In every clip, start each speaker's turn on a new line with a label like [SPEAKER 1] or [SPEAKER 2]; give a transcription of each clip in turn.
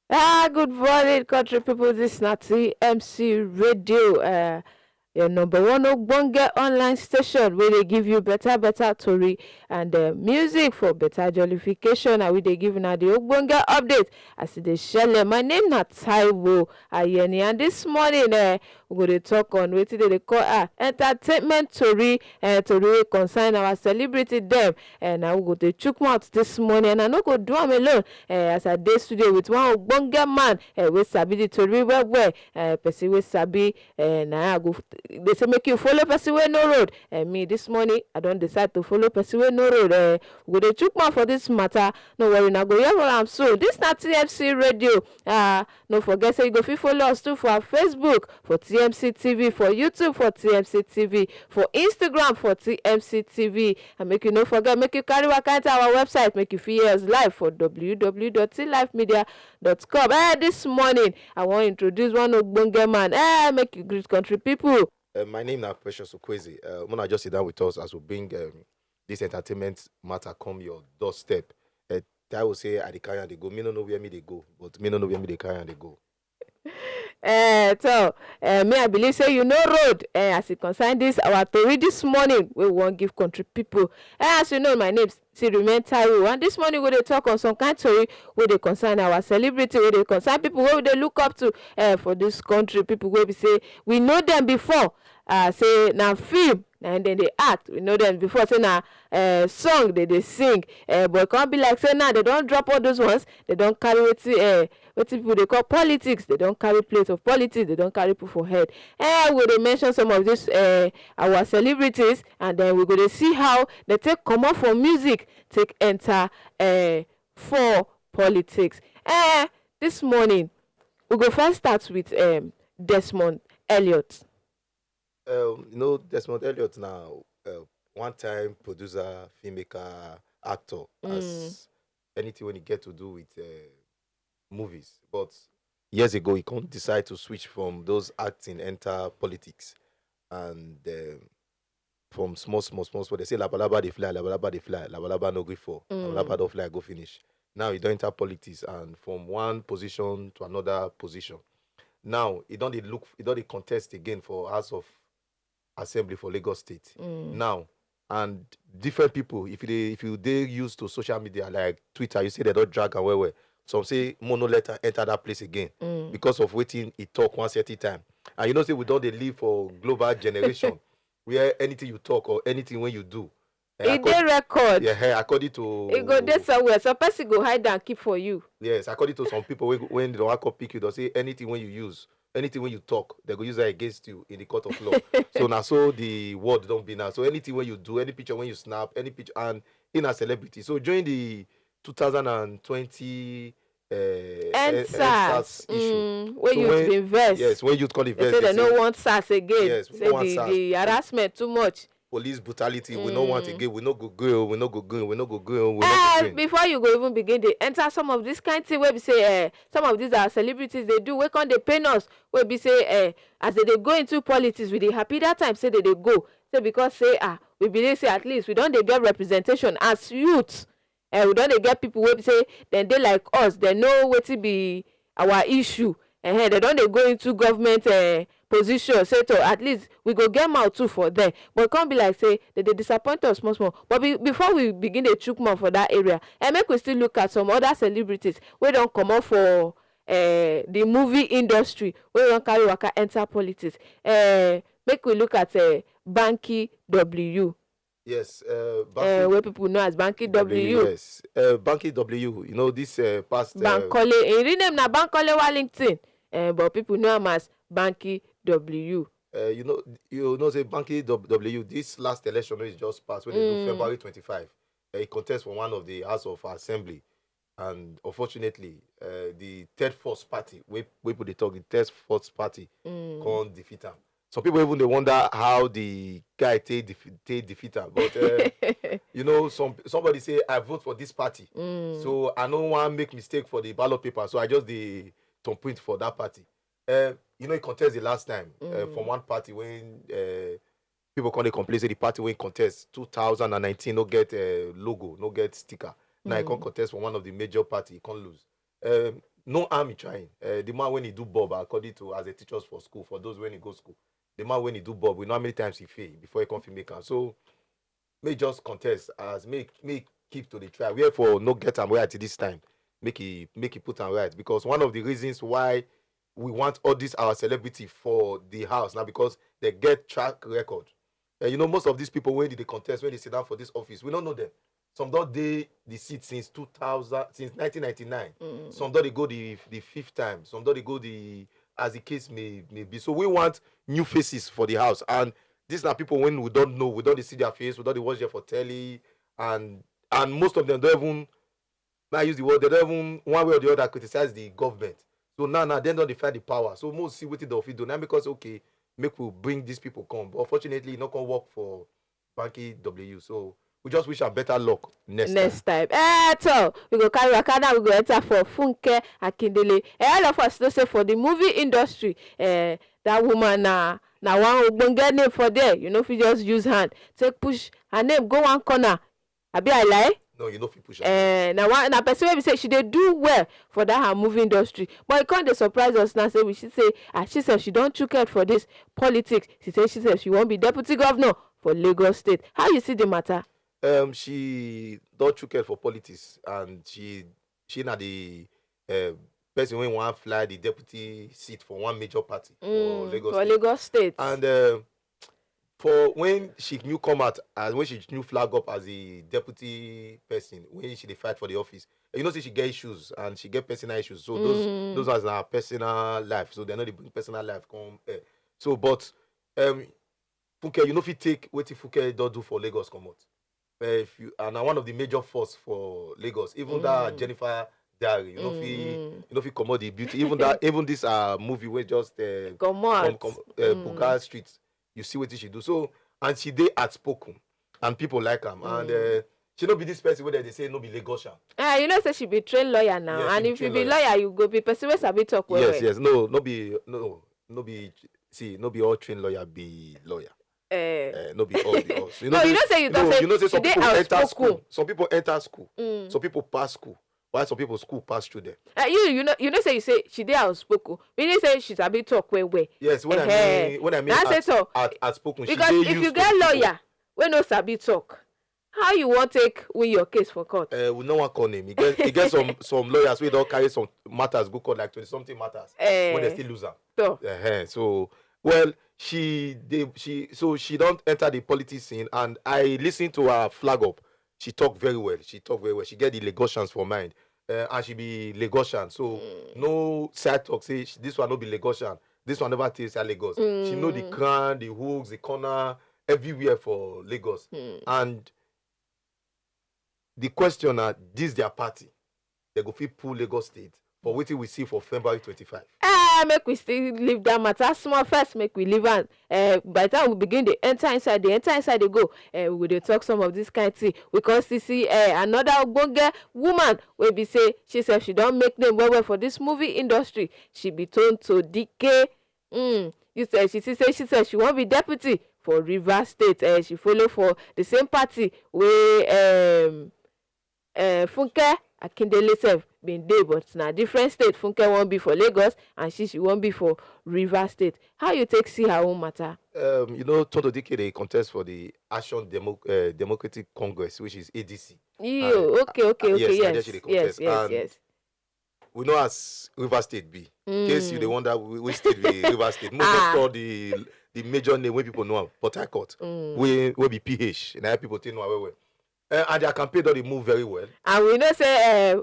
[SPEAKER 1] Good morning, country people. This is Natty MC Radio. Your number one ogbonge online station where they give you better tori and music for better jollification. And we they give now the ogbonge update as they share. My name na Taiwo Ayeni, and this morning we go to talk on wetin they call entertainment tori wey concern our celebrity them. And I will go to chook mouth this morning, and I no go do am alone. As I dey studio with one ogbonge man wey sabi the tori well, person wey sabi na I go. They say make you follow person wey no road. Me this morning I don decide to follow person wey no road. We go dey chook mouth for this matter. No worry, na go hear what am so. This na TMC Radio. No forget say you go fit follow us too for our Facebook for TMC TV, for YouTube for TMC TV, for Instagram for TMC TV. And make you no forget, make you carry waka enter our website, make you fit hear us live for www.tlivemedia.com. This morning I wan introduce one ogbonge man. Make you greet country people.
[SPEAKER 2] My name is Precious Okwezi. When I just sit down with us as we bring this entertainment matter come your doorstep. I will say I dey carry and they go. Me no know where me they go, but me no know where me they carry and they go.
[SPEAKER 1] Me I believe say you know road as it concern this our tori this morning we wan give country people. As you know, my name still remain Taiwo, and this morning we dey talk on some kind tori wey dey concern our celebrity, wey dey concern people wey we dey look up to for this country. People wey be say we know them before, say na film na dem dey act, we know them before, say na song they dey sing, but e come be like say now they don drop all those ones. They don carry wetin people dey call politics. They don carry plate of politics. They don carry put for head. We dey mention some of these our celebrities, and then we go dey see how they take comot for music take enter for politics. This morning we go first start with Desmond Eliot.
[SPEAKER 2] Desmond Eliot now, one-time producer, filmmaker, actor, as anything when he get to do with movies. But years ago, he can't decide to switch from those acting, enter politics, and from small. They say labalaba they fly, labalaba no go for, labalaba don't fly, go finish. Now he don't enter politics, and from one position to another position. Now he don't contest again for House of Assembly for Lagos State. Now, and different people, if you they used to social media like Twitter, you say they don't drag and where. Some say mono letter enter that place again because of waiting it talk one certain time. And say we don't live for global generation where anything you talk or anything when you do.
[SPEAKER 1] It dey record.
[SPEAKER 2] Yeah, according to.
[SPEAKER 1] It go there somewhere. So person go hide and keep for you.
[SPEAKER 2] Yes, according to some people, when they want to pick you, they'll say anything when you use, anything when you talk, they go use that against you in the court of law. So now, so the word don't be now. So anything when you do, any picture when you snap, any picture, and in a celebrity. So during the 2020
[SPEAKER 1] SARS
[SPEAKER 2] issue,
[SPEAKER 1] where
[SPEAKER 2] so
[SPEAKER 1] youth invest.
[SPEAKER 2] Yes, when youth call invest,
[SPEAKER 1] they say they no want SARS again.
[SPEAKER 2] Yes,
[SPEAKER 1] say the harassment too much.
[SPEAKER 2] Police brutality, we don't want again. We no go go.
[SPEAKER 1] Before you go even begin, they enter some of this kind of thing where we say some of these are celebrities they do. Where can they pay us? Where we say as they go into politics, we they happy that time say they go. Say because say we believe say at least we don't they get representation as youth. We don't they get people where we say then they like us. They know what to be our issue. They don't they go into government position, say to at least we go get mouth too for them, but it can't be like say they disappoint us small. But before we begin the chook mouth for that area, and make we still look at some other celebrities wey don comot for the movie industry, wey don carry waka enter politics. Make we look at Banky W.
[SPEAKER 2] Yes,
[SPEAKER 1] where people know as Banky W.
[SPEAKER 2] Yes, Banky W. This past
[SPEAKER 1] Bankole. In real name na Bankole Wellington, but people know him as Banky W.
[SPEAKER 2] Say Banky W. This last election is just passed when they do February 25. He contests for one of the House of Assembly, and unfortunately, the third force party, we put the talk, the third force party, can't defeat him. Some people even they wonder how the guy take defeat him. But somebody say I vote for this party, so I don't want to make mistake for the ballot paper, so I just the thumbprint for that party. He contest the last time from one party when people come complain say the party when contest 2019 no get logo, no get sticker. Now he can't contest for one of the major party, he can't lose. no harm in trying. The man when he do bob, according to as a teachers for school, for those when he go school, the man when he do bob, we know how many times he fail before he come fi make am. So may just contest as make keep to the try. Wherefore no get am right this time. Make he put am right, because one of the reasons why we want all this our celebrity for the house now, because they get track record. You know, most of these people when they contest, when they sit down for this office, we don't know them. Some don't they the seat since 2000, since 1999. Some don't they go the fifth time. Some don't they go the as the case may be. So we want new faces for the house, and these are people when we don't know, we don't see their face, we don't watch them for telly, and most of them don't even. Now I use the word, they don't even one way or the other criticize the government. So now they don't defend the power. So most see what the office do now, because okay, make we bring these people come. But unfortunately, not gonna work for Banky W. So we just wish her better luck next time.
[SPEAKER 1] So we go carry Wakanda, we go enter for Funke Akindele. All of us know say for the movie industry, that woman na one ogbonge name for there. You know, if you just use hand, take push her name, go one corner. Abi I lie?
[SPEAKER 2] No, you know if you push her.
[SPEAKER 1] Now person wey say she dey do well for that her movie industry, but it can't dey surprise us now. Say we should say, she said she don't chook head for this politics. She said she won't be deputy governor for Lagos State. How you see the matter?
[SPEAKER 2] She don't chook head for politics, and she na the person when want fly the deputy seat for one major party for
[SPEAKER 1] Lagos State.
[SPEAKER 2] And for when she new come out, as when she new flag up as a deputy person, when she dey fight for the office, you know, say she get issues and she get personal issues. So those are her personal life. So they know they bring personal life come. So but Funke, you know, if you take what Funke don't do for Lagos, come out. If you and one of the major force for Lagos, even that Jennifer Diary, you know, if you come out the beauty, even this movie where just Buga Street. You see what she do. So, and she dey outspoken, and people like her. And she not be this person where they say no be Lagosian.
[SPEAKER 1] You know, say she be trained lawyer now, and if you be lawyer, you go be person wey sabi talk well.
[SPEAKER 2] Yes. No be. See, no be all trained lawyer be lawyer. No be all the us. You know,
[SPEAKER 1] you know say
[SPEAKER 2] some people enter school. Some people enter school. Some people pass school. Why some people school pass through them?
[SPEAKER 1] You know say you say she dey outspoken. Meaning say she's a bit talk well.
[SPEAKER 2] Yes, when I mean outspoken,
[SPEAKER 1] because if you get lawyer when no sabi talk, how you want take win your case for court?
[SPEAKER 2] We no one call name. He get some lawyers we don't carry some matters go court like 20-something matters when they still lose them. So well, she don't enter the politics scene, and I listen to her flag up. She talk very well. She get the Lagosians for mind. And she be Lagosian. So no side talk say this one no be Lagosian. This one never taste Lagos. She know the crown, the hooks, the corner, everywhere for Lagos. And the question are, this their party. They go fit pull Lagos State for waiting we see for February 25.
[SPEAKER 1] Make we still leave that matter small first. Make we leave on. By the time we begin the enter inside, they go. We will talk some of this kind of thing. We can still see another ogbonge woman where be say she said she don't make them well for this movie industry. She be told to decay. She said she won't be deputy for Rivers State. She follow for the same party where Funke Akindele sef been dey, but na different state. Funke won't be for Lagos, and she won't be for Rivers State. How you take see her own matter?
[SPEAKER 2] You know, Toto Dike they contest for the Action Democratic Congress, which is ADC.
[SPEAKER 1] Yes.
[SPEAKER 2] We know as Rivers State be. In case you dey wonder which state be Rivers State, most just call the major name when people know am, Port Harcourt, we be PH, and people think know well. And their campaign don't move very well.
[SPEAKER 1] And we know say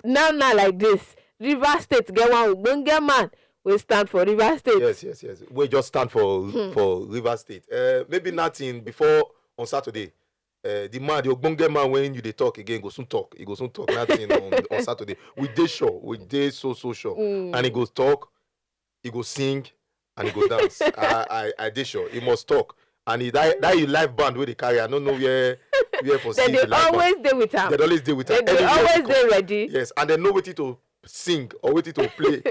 [SPEAKER 1] now like this, Rivers State get one ogbonge man we stand for Rivers State.
[SPEAKER 2] Yes. We just stand for Rivers State. Maybe nothing before on Saturday. The ogbonge man when you dey talk again go soon talk. He go soon talk nothing on Saturday. We dey sure. We dey so sure. And he goes talk, he go sing, and he go dance. I dey sure. He must talk. And that you live band where they carry. I don't know where for
[SPEAKER 1] sing. They always dey with him.
[SPEAKER 2] They always dey with him.
[SPEAKER 1] They always dey ready.
[SPEAKER 2] Yes, and they know what to sing or what to play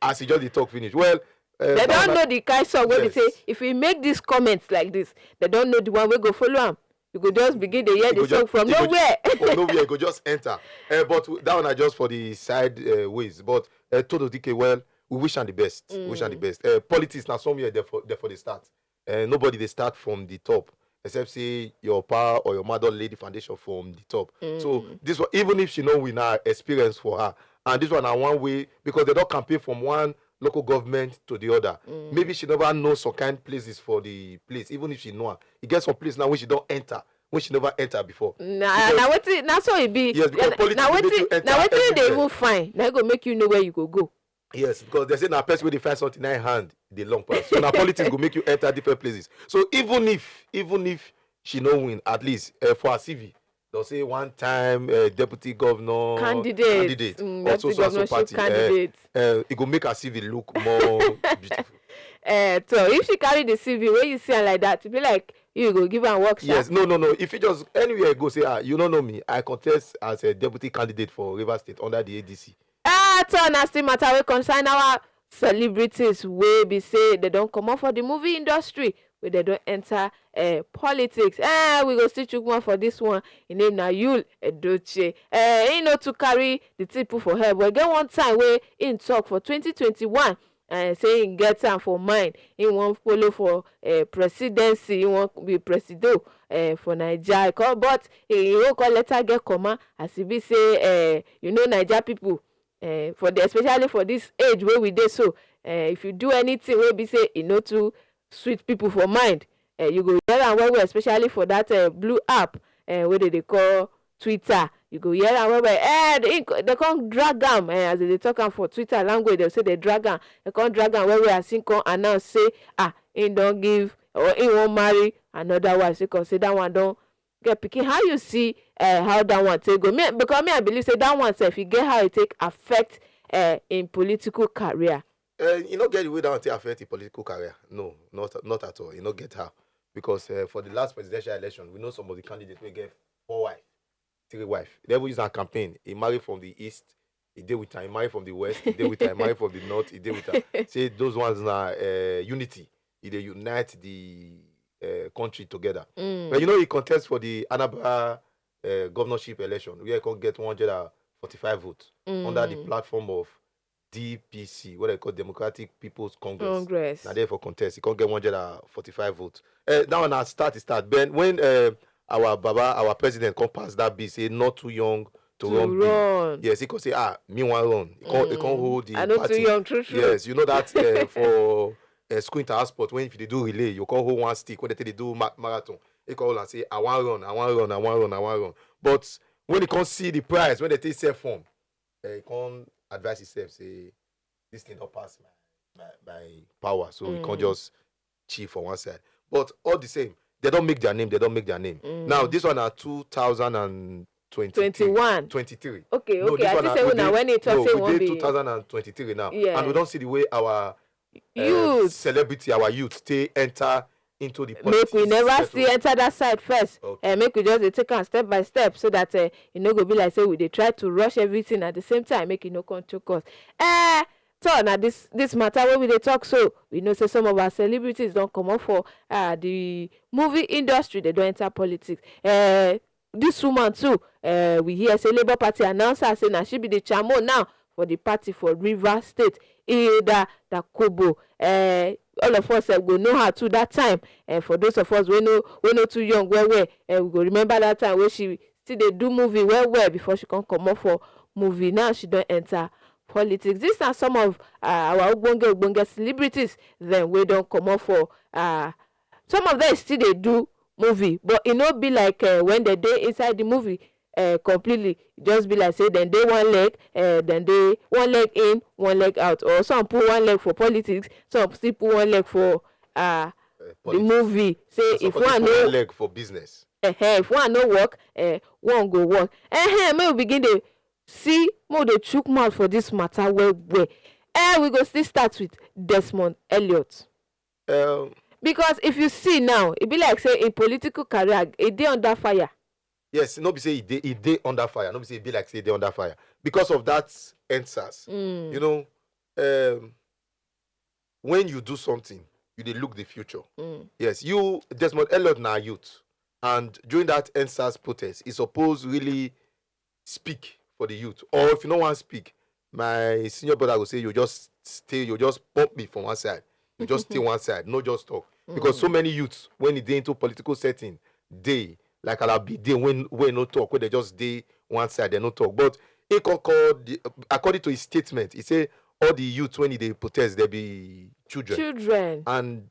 [SPEAKER 2] as he just the talk finish. Well,
[SPEAKER 1] they don't know the kind song where they say if we make these comments like this, they don't know the one we go follow him. you go just begin to hear the song from
[SPEAKER 2] From
[SPEAKER 1] nowhere.
[SPEAKER 2] nowhere, you go just enter. But that one are just for the side ways. But Todo DK, well, we wish am the best. We wish am the best. Politics now somewhere there for the start. Nobody they start from the top, except say your pa or your mother lay the foundation from the top. So this one, even if she know we now experience for her, and this one are one way because they don't campaign from one local government to the other. Maybe she never know some kind places for the place, even if she know her. You get some place now when she don't enter, when she never enter before.
[SPEAKER 1] Now wetin na so e be.
[SPEAKER 2] Yes, because politics
[SPEAKER 1] Now
[SPEAKER 2] dey make you enter
[SPEAKER 1] wetin dey
[SPEAKER 2] everywhere.
[SPEAKER 1] even fine, na go make you know where you go.
[SPEAKER 2] Yes, because they say na person wey dey find something in hand dey long pass. So na politics go make you enter different places. So even if she no win, at least for her CV, they'll say one time deputy governor
[SPEAKER 1] Candidate,
[SPEAKER 2] or so
[SPEAKER 1] governorship
[SPEAKER 2] party.
[SPEAKER 1] candidate.
[SPEAKER 2] It go make her CV look more beautiful.
[SPEAKER 1] So if she carry the CV wey you see am like that, e be like you go give am work.
[SPEAKER 2] Yes, no. If you just anywhere go say, you don't know me, I contest as a deputy candidate for Rivers State under the ADC.
[SPEAKER 1] So na still matter wey concern our celebrities wey be say they don comot for the movie industry, wey they don enter politics. We go still chook mouth for this one. Him name na Yul Edochie. He no too carry the thing put for head, but get one time wey him talk for 2021. Say him get am for mind. He wan follow for presidency. He wan be presido for Naija. But he no call letter get comma as e be say Naija people. Especially for this age where we dey so, if you do anything wey be say e no too sweet people for mind, you go hear am well, especially for that blue app wey they call Twitter. You go hear am well. They come drag am as they talk am for Twitter language. They say they drag am. They come drag am well as him come announce say he don't give or he won't marry another wife. So say that one don't get pikin. How you see how that one take go? Because I believe say that one if you get how it take affect in political career.
[SPEAKER 2] You not get the way that one take affect the political career. No, not at all. You not get how. Because for the last presidential election, we know some of the candidates will get 4 wives, 3 wives. They ever use a campaign. He married from the east, he did with her. He married from the west, he did with her. He married from the north, he did with her. Say those ones are unity. They unite the country together. But he contest for the Anambra governorship election. We can get 145 votes under the platform of DPC, what they call Democratic People's Congress. Now therefore contest, he can't get 145 votes. That one has start. Then when our president come pass that bill, say not too young to run bill. Yes, he can say me want run. He can't hold the
[SPEAKER 1] I not
[SPEAKER 2] party.
[SPEAKER 1] too young, true.
[SPEAKER 2] Yes, you know that for school inter-sport, when if they do relay, you can't hold one stick. When they do marathon, they can hold and say I want run. But when he can't see the prize, when they take self form, he can't advise himself, say this thing don't pass my power, so he can't just chief for one side. But all the same, they don't make their name. Now this one are 2021 23.
[SPEAKER 1] Okay. I think say now when it talk say
[SPEAKER 2] we did 2023 now, and we don't see the way our
[SPEAKER 1] youth
[SPEAKER 2] celebrity, our youth, they enter into the politics.
[SPEAKER 1] Make we never still enter that side first. Make we just take am step by step so that no go be like say we dey try to rush everything at the same time, make it no come choke us. So now this matter where we dey talk, so we know say some of our celebrities don't come up for the movie industry. They don't enter politics. This woman too, we hear say Labour Party announcer say now she be the chairman now for the party for Rivers State. Ida Dakobo. All of us go know her too that time. For those of us we no too young, we go remember that time where she still dey do movie well before she come up for movie. Now she don't enter politics. These are some of our ogbonge celebrities. Then we don't come up for some of them still they do movie, but it not be like when they dey inside the movie completely. Just be like say then they one leg, then they one leg in, one leg out, or some put one leg for politics, some still put one leg for the movie. Say if one no
[SPEAKER 2] leg for business,
[SPEAKER 1] if one no work, one go work. May we begin to see more the chook mouth for this matter where we go still start with Desmond Eliot. Because if you see now, it be like say in political career, a day under fire.
[SPEAKER 2] Yes, no be say it dey under fire. No be say it be like say they under fire because of that answers. When you do something, you dey look the future. Yes, you Desmond Eliot na youth, And during that NSAS protest, he supposed really speak for the youth. Or if you don't want to speak, my senior brother will say, you just pump me from one side. You just stay one side, no just talk. Because so many youths, when they into political setting, they, like I'll be they when no talk, when they just stay one side, they no talk. But he according to his statement, he say all the youths when they protest, they be children. And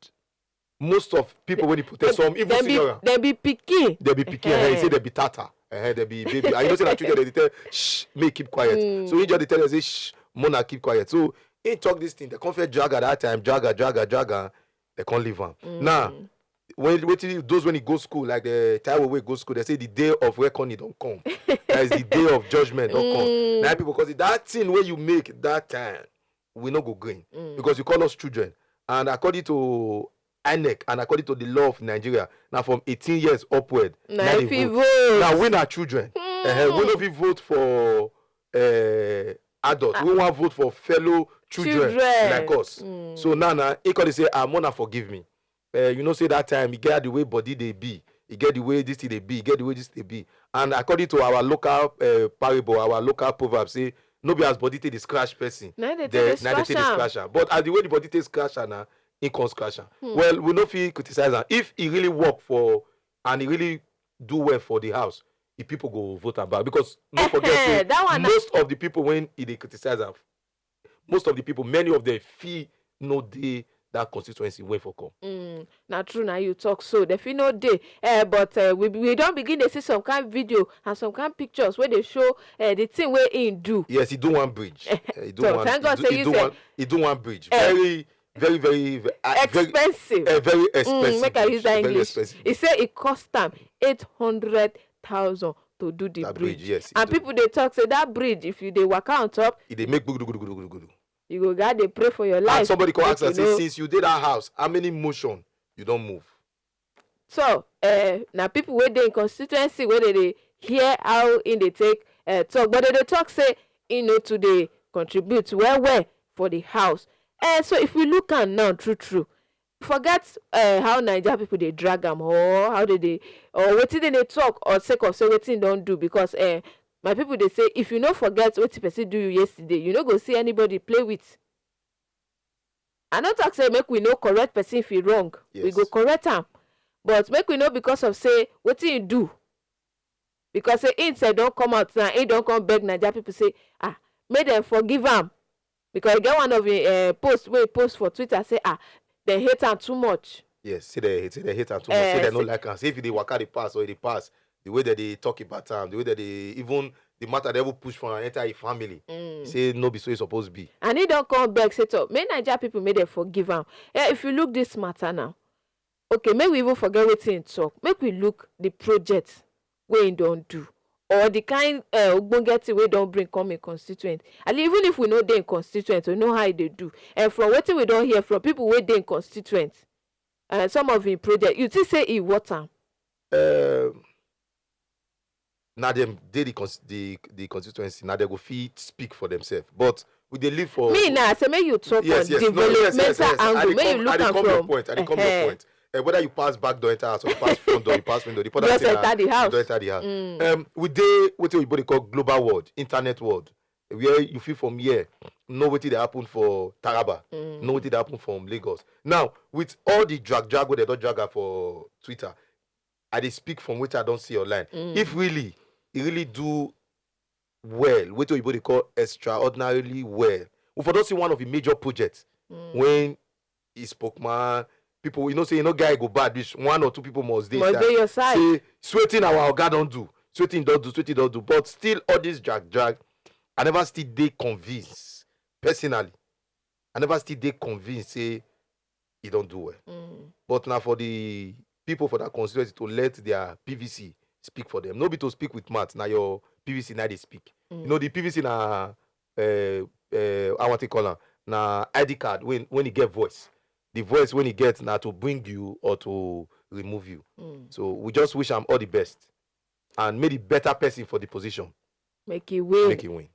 [SPEAKER 2] most of people when they protest, some even senior,
[SPEAKER 1] they be picky.
[SPEAKER 2] They be picky. He say they be tata. They be baby. I know say that children they tell shh, make keep quiet. So he just tell them say shh, Mona keep quiet. So he talk this thing. They come for drag at that time, dragger. They can't leave him. Now, when those when he go school, like the time we go school, they say the day of reckoning don't come. That is the day of judgment don't come. Now people, because that thing where you make that time, we not go green because you call us children. And according to INEC and according to the law of Nigeria, now from 18 years upward, now we are children. We don't vote for adults. We want to vote for fellow children like us. So now, he say, Mona, forgive me. You know, say that time, he get the way body they be. He get the way this they be. He get the way this they be. And according to our local parable, our local proverb, say, no be as body take the scratch person.
[SPEAKER 1] Now they take the
[SPEAKER 2] scratcher. But as the way the body take scratcher now, he can scratch her. Well, we no feel criticize her. If he really work for and he really do well for the house, the people go vote about. Because don't forget, most of the people when they criticize her, most of the people, many of them feel no day that constituency wait for come.
[SPEAKER 1] Now true, now you talk so they feel no day. But we don't begin to see some kind of video and some kind of pictures where they show the thing where he do.
[SPEAKER 2] Yes, he do one bridge. He do one bridge. Very
[SPEAKER 1] expensive.
[SPEAKER 2] Very expensive.
[SPEAKER 1] Make I use that English. He said it cost them 800,000 to do the bridge.
[SPEAKER 2] Yes.
[SPEAKER 1] And people they talk say that bridge, if you they work out on top,
[SPEAKER 2] they make gudu.
[SPEAKER 1] You go God they pray for your life.
[SPEAKER 2] And somebody come ask and say, since you did that house, how many motion you don't move?
[SPEAKER 1] So now people where they in constituency where they hear how in they take talk, but they talk say to they contribute well for the house. So if we look at now, true, forget how Nigeria people they drag them or how they or what did they talk or sake of say what don't do because my people they say if you not forget what person do you yesterday, you no go see anybody play with. I not talk say make we know correct person if he wrong. Yes. We go correct him, but make we know because of say what you do. Because say inside don't come out now, he don't come beg Nigeria people say make them forgive him. Because I get one of the post for Twitter say they hate him too much.
[SPEAKER 2] Yes, say they hate him too much. Say they don't like him. Say if they work out the pass or the pass, the way that they talk about him, the way that they even the matter they will push for an entire family. Say no be so it's supposed to be. And
[SPEAKER 1] he don't come back say to make Nigeria people make them forgive him. If you look this matter now, okay, make we even forget what he talk. Make we look the project where he don't do. Or the kind ogbonge we don't bring come in constituent. And even if we know they in constituent, we know how they do. And from what we don't hear from people where they in constituent, some of the project, you just say he water.
[SPEAKER 2] Now them they the constituency. Now they go feed speak for themselves. But we they live for
[SPEAKER 1] me now. So may you talk on developmental angle. May you look at from
[SPEAKER 2] your point. I come your point. Whether you pass back door enter house or you pass front door, you pass window, the
[SPEAKER 1] enter the house.
[SPEAKER 2] Enter the house. We dey what we call global world, internet world, where you feel from here, know what they happen for Taraba, know what they happen from Lagos. Now with all the drag where they don't drag for Twitter, I dey speak from what I don't see online. If really, he really do well, what they call extraordinarily well. We for don't see one of the major projects when he spoke man. People, say guy go bad. Which one or two people must
[SPEAKER 1] be your side.
[SPEAKER 2] Say sweating our oga don't do, sweating don't do. But still, all this drag. I never still they convince personally. I never still they convince say he don't do well. But now for the people for that constituency to let their PVC speak for them. Nobody to speak with Matt. Now your PVC now they speak. The PVC na I want to call her na ID card when he get voice. The voice when he gets now to bring you or to remove you. So we just wish him all the best and make the better person for the position.
[SPEAKER 1] Make it win.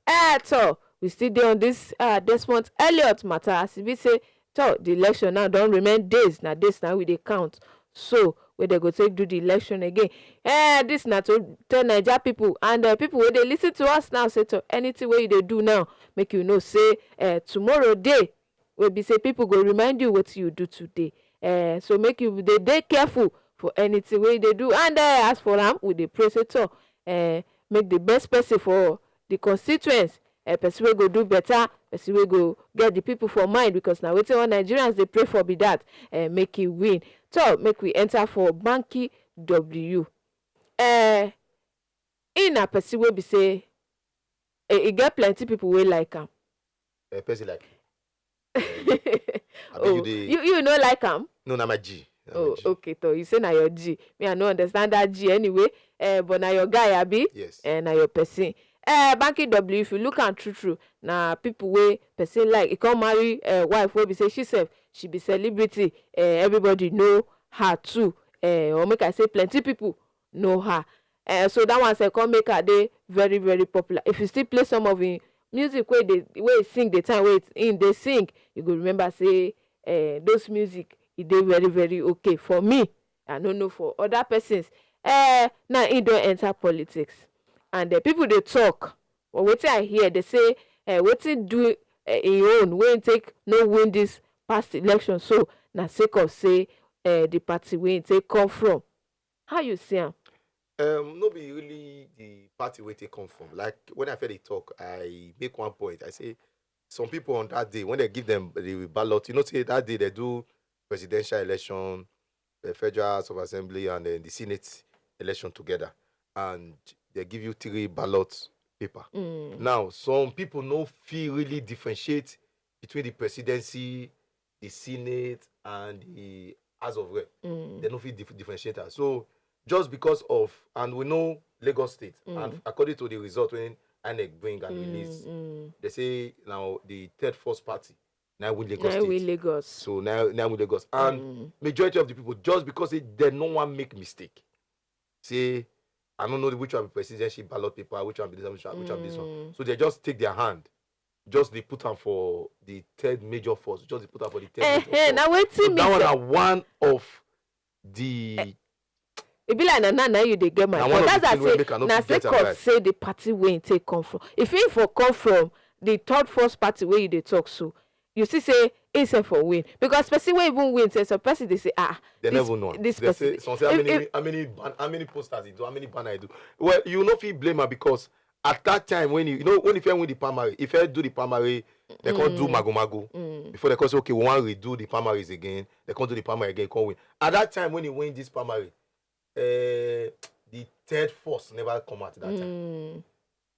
[SPEAKER 1] So we still there on this Desmond Eliot matter. As we say, the election now don't remain days. Now we they count. So where they go take do the election again. This not to tell Niger people and people where they listen to us now say to anything where they do now make you know say tomorrow day will be say people go remind you what you do today. So make you they careful for anything where they do. And as for them, with the pray say to make the best person for the constituents. Person wey go do better, person wey go get the people for mind, because now wetin all Nigerians dey pray for be that make e win. So make we enter for Banky W. In a person wey be say e get plenty people wey like am.
[SPEAKER 2] Person like
[SPEAKER 1] Oh, you no like am?
[SPEAKER 2] no, na my G.
[SPEAKER 1] Oh, okay, so you say na your G. Me, I no understand that G anyway. But na your guy, abi?
[SPEAKER 2] Yes.
[SPEAKER 1] Na your person. Banky W, if you look am true, na people wey person like, e come marry wife wey be say she be celebrity. Everybody know her too. Or make I say plenty people know her. So that one say come make her dey very, very popular. If you still play some of him music wey he sing the time wey they sing, you go remember say those music e dey very, very okay for me. I don't know for other persons. Now he don enter politics. And the people they talk, or wetin I hear, they say wetin do in own wey take no win this past election, so na sake of say the party wey take come from. How you see am?
[SPEAKER 2] No be really the party where they come from. Like when I heard the talk, I make one point. I say some people on that day when they give them the ballot, say that day they do presidential election, the Federal House of Assembly, and then the Senate election together, and they give you 3 ballot paper. Now, some people no feel really differentiate between the presidency, the Senate, and the House of Rep. They no feel differentiate that. So, just because of, and we know Lagos State, and according to the result when INEC bring and release, they say now the third force party now win Lagos State.
[SPEAKER 1] Win Lagos.
[SPEAKER 2] So now win Lagos. And majority of the people, just because they no one make mistake, say, I don't know which one be presidential ballot paper, which one be this one, which one be this one. So they just take their hand, just they put them for the third major force, just they put them for the third major force.
[SPEAKER 1] Now wait till
[SPEAKER 2] so that one are one of the.
[SPEAKER 1] It be like na you dey get my point. That's why say na sake of say the party wey take come from. If you for come from the third force party where you dey talk, so you see say it's for win, because person wey even win say some person they say
[SPEAKER 2] they never know this they person. Say, some say how many posters he do, how many banners he do. Well, you no fit blame her, because at that time when when if you win the primary, if you do the primary, they can't do mago before they can say okay we want to redo the primaries again. They can't do the primary again, can't win. At that time when you win this primary, the third force never come out at that time.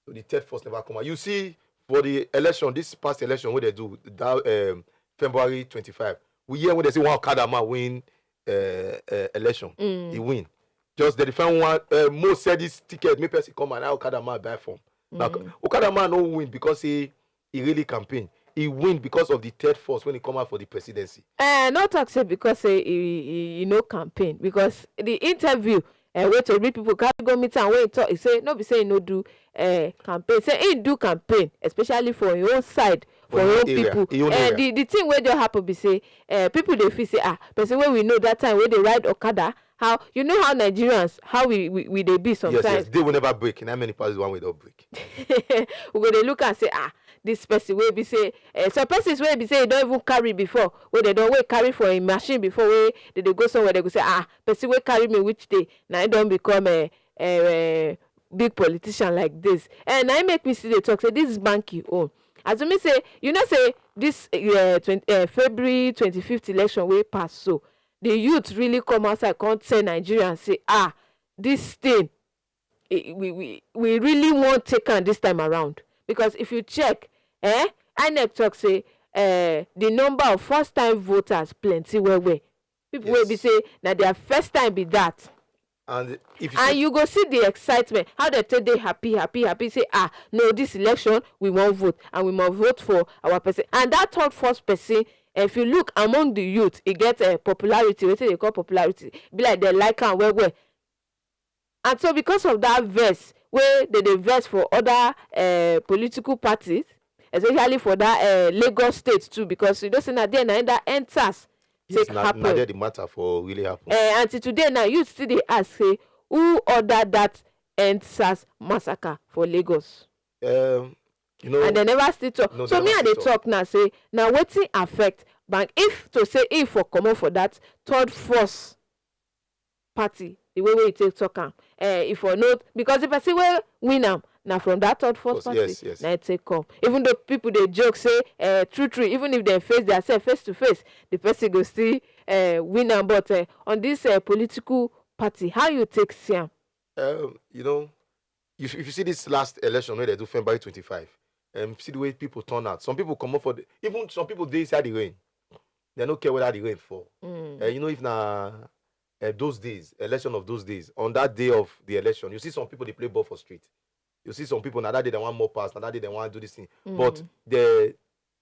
[SPEAKER 2] So the third force never come out. You see, for the election, this past election, what they do, that February 25, we hear when they say one Okada man win election, he win. Just the different one, most said this ticket, me person come and now Okada man buy from. Okada man no win because he really campaign. He win because of the third force when he come out for the presidency.
[SPEAKER 1] Not talk say because he no campaign, because the interview where to read people carry go meet and wait talk, he say no be say he no do campaign, say he do campaign especially for your own side, for your own people. The thing where just happen be say people they feel say person where we know that time where they ride Okada, how you know how Nigerians how we they be sometimes.
[SPEAKER 2] Yes, they will never break. And how many parties one way don't break?
[SPEAKER 1] We go they look and say this person will be say some persons will be say they don't even carry before, where they don't wait carry for a machine before where they go somewhere they go say person will carry me which day now I don't become a big politician like this. And I make me see the talk say this is Banky own. As me say, say this February 25th election way pass, so the youth really come outside can't say Nigerians say this thing we really won't take on this time around, because if you check INEC talk say the number of first time voters plenty where people will be say now their first time be that.
[SPEAKER 2] And if
[SPEAKER 1] you go see the excitement, how they tell they happy, say no, this election we won't vote and we must vote for our person. And that third first person, if you look among the youth, it gets a popularity, what they call popularity, be like they like and well. And so because of that verse, where they verse for other political parties, especially for that Lagos State too, because you don't see that there that enters take
[SPEAKER 2] Not
[SPEAKER 1] happen.
[SPEAKER 2] there the matter for really happen.
[SPEAKER 1] Until today now, you still dey ask say who ordered that End SARS massacre for Lagos.
[SPEAKER 2] You know,
[SPEAKER 1] And they never still talk.
[SPEAKER 2] no,
[SPEAKER 1] So
[SPEAKER 2] they
[SPEAKER 1] me
[SPEAKER 2] never
[SPEAKER 1] and they
[SPEAKER 2] still talk.
[SPEAKER 1] talk now say now wetin affect bank if to say if for comot for that third force party the way wey you take talk am if for no because the person wey win am na from that third force
[SPEAKER 2] Yes,
[SPEAKER 1] party
[SPEAKER 2] yes.
[SPEAKER 1] na it take come. Even though people dey joke say true even if dem face theirself face to face the person go still win am, but on this political party how you take see am?
[SPEAKER 2] You know, if you see this last election where they do February 25, see the way people turn out. Some people come up for even some people dey inside the rain. They don't care whether the rain fall. You know, if na those days, election of those days, on that day of the election, you see some people they play ball for street. You see some people now that day they want more pass, now that day they want to do this thing, but they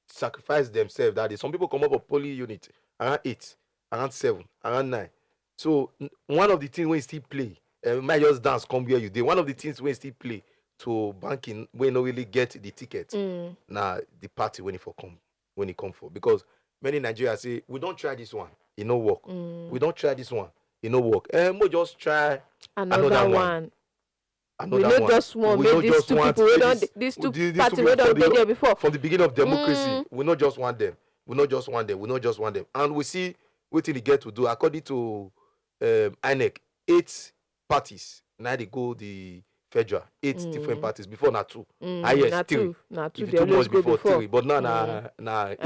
[SPEAKER 2] sacrifice themselves that day. Some people come up with poly unit around 8, around 7, around 9. So one of the things when you still play, might just dance come where you did. One of the things when you still play to banking when you really get the ticket. Now the party when it come for, because many Nigerians say we don't try this one, it no work. We don't try this one, it no work. We just try
[SPEAKER 1] another one. We
[SPEAKER 2] Another
[SPEAKER 1] no
[SPEAKER 2] one.
[SPEAKER 1] just want
[SPEAKER 2] We
[SPEAKER 1] make
[SPEAKER 2] no
[SPEAKER 1] these
[SPEAKER 2] just
[SPEAKER 1] two
[SPEAKER 2] want
[SPEAKER 1] people wey
[SPEAKER 2] make
[SPEAKER 1] don
[SPEAKER 2] this-
[SPEAKER 1] these two
[SPEAKER 2] these
[SPEAKER 1] party
[SPEAKER 2] two
[SPEAKER 1] wey
[SPEAKER 2] people
[SPEAKER 1] don dey there before.
[SPEAKER 2] from the beginning of democracy. We not just want them. We not just want them. We not just want them. And we see what they get to do according to INEC. 8 parties now they go the federal. 8 different parties before na 2. Yes,
[SPEAKER 1] na
[SPEAKER 2] 3.
[SPEAKER 1] two na two
[SPEAKER 2] If
[SPEAKER 1] dey
[SPEAKER 2] you too
[SPEAKER 1] always
[SPEAKER 2] much
[SPEAKER 1] go
[SPEAKER 2] before 3, but now na 8.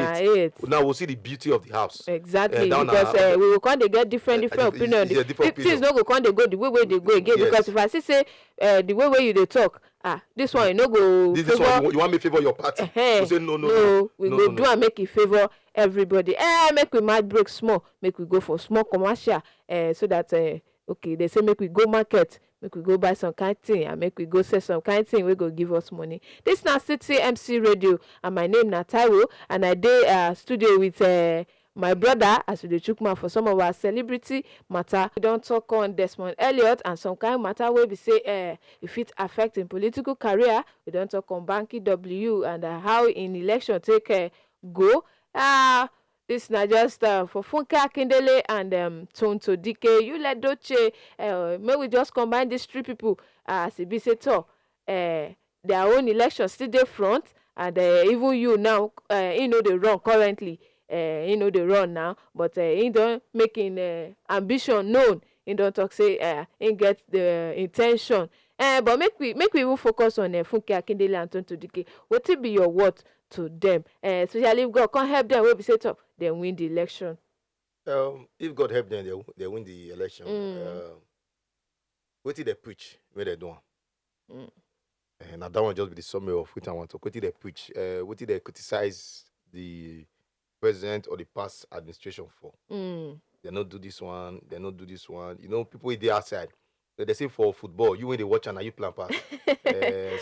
[SPEAKER 1] 8
[SPEAKER 2] Now we'll see the beauty of the house.
[SPEAKER 1] exactly
[SPEAKER 2] down
[SPEAKER 1] because we go come dey get different opinion.
[SPEAKER 2] it's a different
[SPEAKER 1] Things no go come dey go the way wey dey go again.
[SPEAKER 2] Yes.
[SPEAKER 1] Because if I see say the way wey you dey talk this one you no go
[SPEAKER 2] This
[SPEAKER 1] favour.
[SPEAKER 2] one you want me favor your party. You say no.
[SPEAKER 1] We go do am make e favour everybody. Make we might break small, make we go for small commercial so that okay they say make we go market, make we go buy some kind thing and make we go sell some kind thing wey go give us money. This na City MC Radio and my name na Taiwo and I dey studio with my brother as we dey chook mouth for some of our celebrity matter. We don talk on Desmond Eliot and some kind matter wey be say e fit affect im political career. We don talk on Banky W and how in election take go. This na just for Funke Akindele and Tonto Dike. You let Doche. May we just combine these 3 people as it be say their own election still dey front and even you now you know they run currently. You know they run now, but he don't make ambition known. He don't talk say he get the intention. But make we even focus on Funke Akindele and Tonto Dike. What will be your word to them? Especially if God can't help them, we be say top, then win the election.
[SPEAKER 2] If God help them, they win the election. What did they preach when they do? And that one just be the summary of what I want to. What did they preach? What did they criticize the president or the past administration for? They not do this one. They not do this one. You know, people with the outside. They say for football, you when they watch and you plan pass.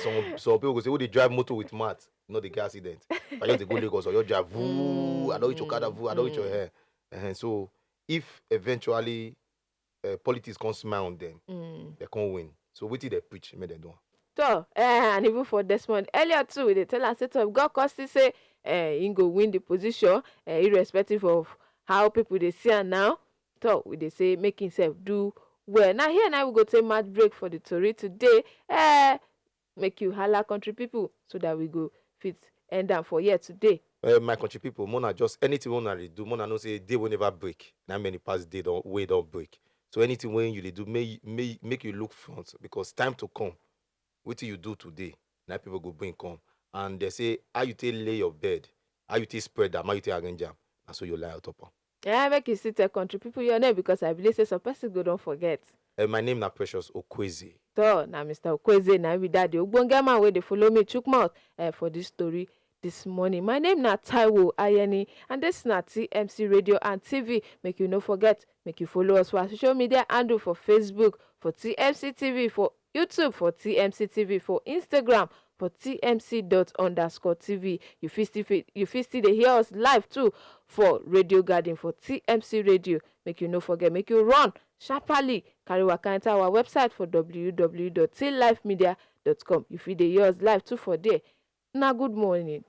[SPEAKER 2] Some people go say, "Oh, they drive motor with mat, not the gas accident." I just they go Lagos or you drive, voo, I don't reach your car, voo, I don't reach your hair. So if eventually politics can smile on them, they can't win. So what did they preach? May they do.
[SPEAKER 1] So and even for Desmond Eliot too, they tell us that God constantly say he go win the position, irrespective of how people they see am now. So they say make himself do well. Now here now we go take match break for the Tory today. Make you holla country people so that we go fit end up for here today.
[SPEAKER 2] My country people, Mona just anything Mona they do, Mona no say they will never break. Now many past day don't break. So anything when you they do, make you look front because time to come. What do you do today? Now people go bring come. And they say, how you take lay your bed? How you take spread them? How you take arrange them? And so you lie out upon.
[SPEAKER 1] Yeah, make you see tell country people your name because I believe say some person go don't forget.
[SPEAKER 2] My name na Precious Okweze.
[SPEAKER 1] So now Mr. Okweze now we that the Ogbonge man where they follow me chook mouth for this story this morning. My name na Taiwo Ayeni and this na TMC Radio and TV. Make you no forget, make you follow us for our social media handle for Facebook, for TMC TV, for YouTube, for TMC TV, for Instagram, for tmc._tv. You fit still dey hear us live too for Radio Garden for TMC Radio. Make you no forget, make you run sharply carry waka enter our website for www.tillifemedia.com. You fit dey hear us live too for there. Na good morning.